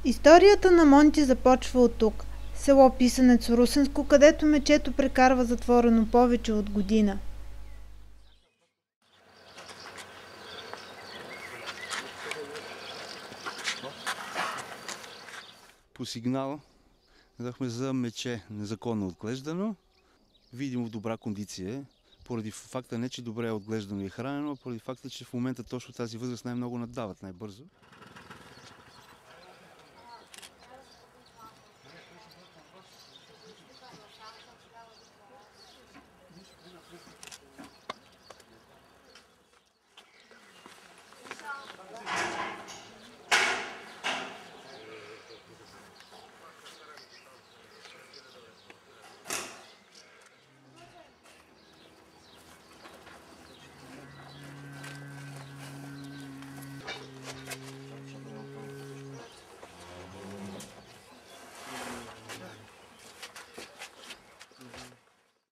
Историята на Монти започва от тук, село Писанец Русенско, където мечето прекарва затворено повече от година. По сигнал дадохме за мече незаконно отглеждано, видимо в добра кондиция, поради факта не, че добре е отглеждано и хранено, а поради факта, че в момента точно тази възраст най-много наддават, най-бързо.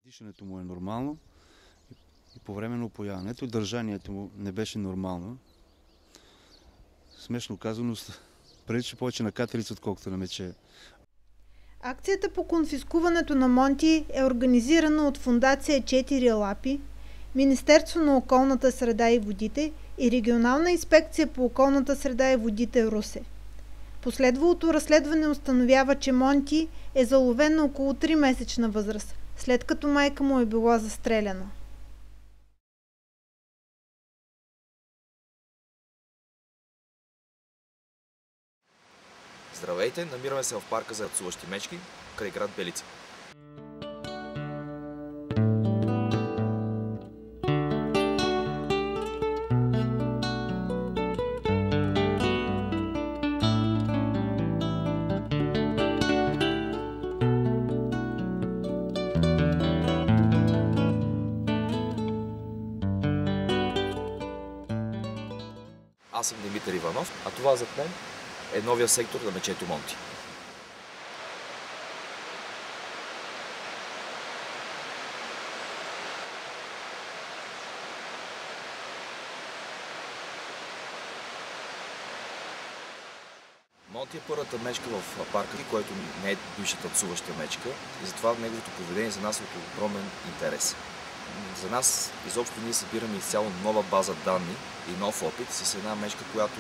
Дишането му е нормално и по време на опояването държанието му не беше нормално. Смешно казано, прилича повече на катерица, отколкото на мече. Акцията по конфискуването на Монти е организирана от Фондация 4 лапи, Министерство на околната среда и водите и Регионална инспекция по околната среда и водите Русе. Последвалото разследване установява, че Монти е заловен на около 3-месечна възраст, след като майка му е била застреляна. Здравейте, намираме се в парка за танцуващи мечки, край град Белица. Аз съм Димитър Иванов, а това зад мен е новия сектор на мечето Монти. Монти е първата мечка в парка, който не е бивша танцуваща мечка и затова неговото поведение за нас е от огромен интерес. За нас изобщо ние събираме изцяло нова база данни и нов опит с една мечка, която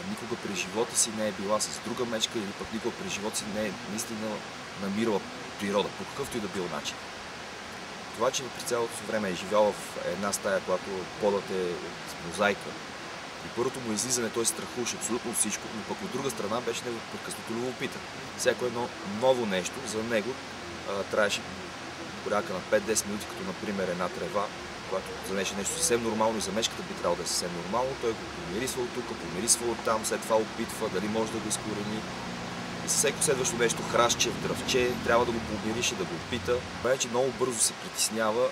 никога през живота си не е била с друга мечка или пък никога през живота си не е наистина намирала природа, по какъвто и да бил начин. Това, че през цялото време е живяла в една стая, която подът е от мозайка и първото му излизане той страхуваше абсолютно от всичко, но пък от друга страна беше непрекъснато любопитен. Всяко едно ново нещо за него трябваше порядка на 5-10 минути, като например една трева, която за нещо съвсем нормално и за мечката би трябвало да е съвсем нормално. Той го помирисвал тук, помирисвал там, след това опитва дали може да го изкорени. И със всеко следващо нещо, храстче, дръвче, трябва да го помирише, да го опита. Вече много бързо се притеснява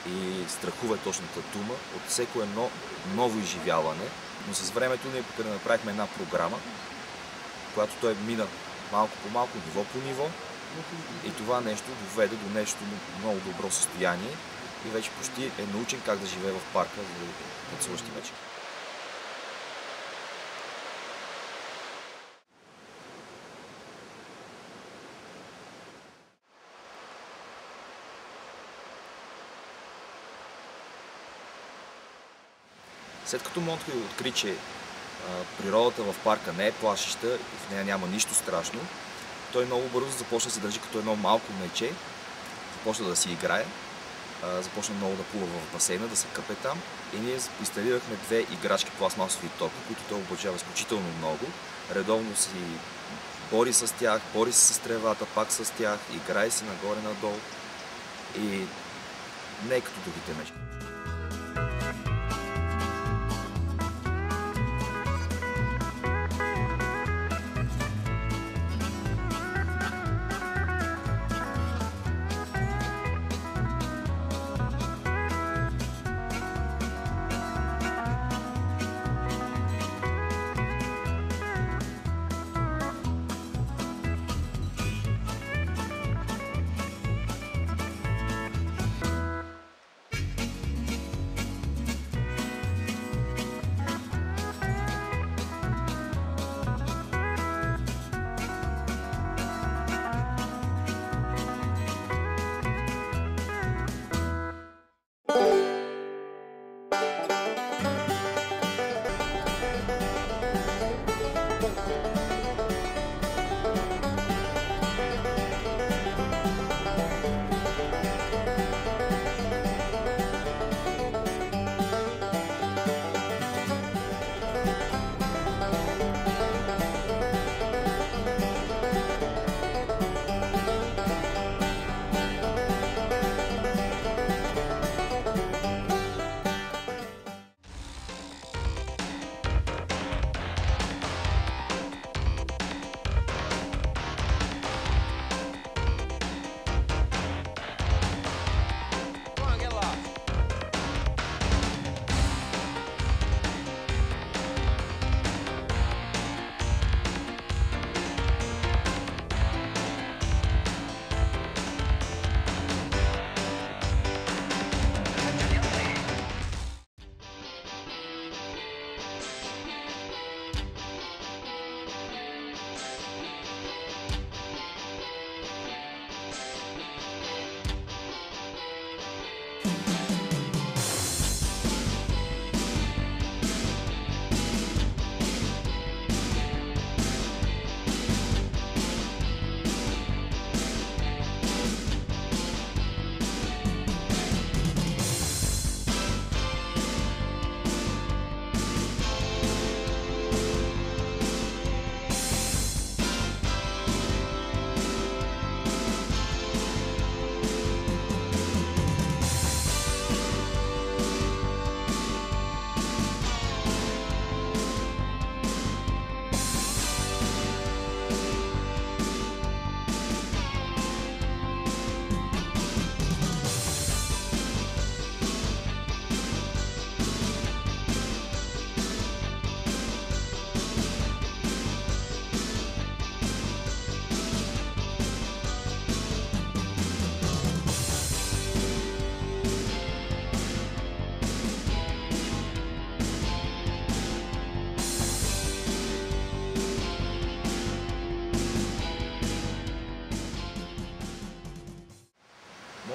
и страхува е точната дума от всеко едно ново изживяване. Но с времето ние направихме една програма, която той мина малко по малко, ниво по ниво. И това нещо доведе до нещо много добро състояние и вече почти е научен как да живее в парка за танцуващи мечки. След като Монти откри, че природата в парка не е плашеща и в нея няма нищо страшно, той много бързо започна да се държи като едно малко мече, започна да си играе, започна много да плува в басейна, да се къпе там и ние инсталирахме 2 играчки пластмасови топки, които той обучава изключително много. Редовно си бори с тях, бори се с тревата, пак с тях, играе си нагоре-надолу и не е като другите мечки.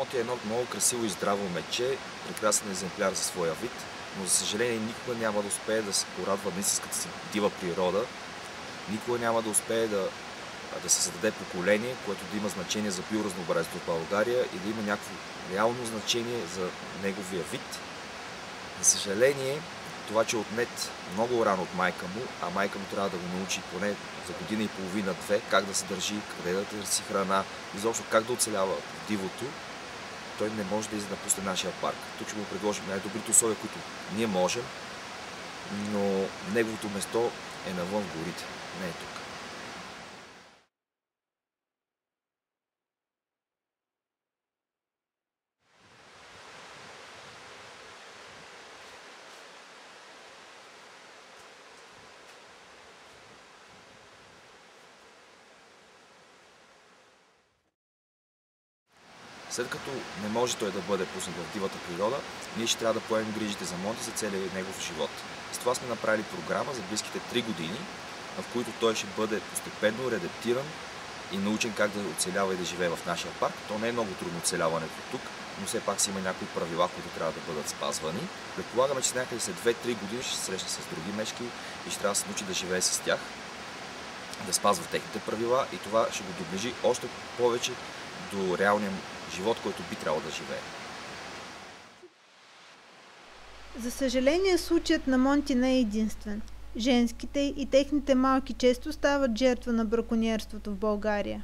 Монти е едно много красиво и здраво мече, прекрасен екземпляр за своя вид, но за съжаление никога няма да успее да се порадва на истинската си дива природа, никога няма да успее да се създаде поколение, което да има значение за биоразнообразието в България и да има някакво реално значение за неговия вид. За съжаление, това, че е отнет много рано от майка му, а майка му трябва да го научи поне за година и половина-две, как да се държи, къде да търси храна, изобщо как да оцелява в дивото, той не може да напусне нашия парк. Тук ще му предложим най-добрите условия, които ние можем, но неговото место е навън в горите, не е тук. След като не може той да бъде пуснат в дивата природа, ние ще трябва да поемем грижите за Монти за целия негов живот. С това сме направили програма за близките 3 години, в които той ще бъде постепенно редактиран и научен как да оцелява и да живее в нашия парк. То не е много трудно оцеляването тук, но все пак си има някои правила, които трябва да бъдат спазвани. Предполагаме, че някъде след 2-3 години ще се срещне с други мечки и ще трябва да се научи да живее с тях, да спазва техните правила и това ще го доближи още повече до реалния живот, който би трябвало да живее. За съжаление, случаят на Монти не е единствен. Женските и техните малки често стават жертва на бракониерството в България.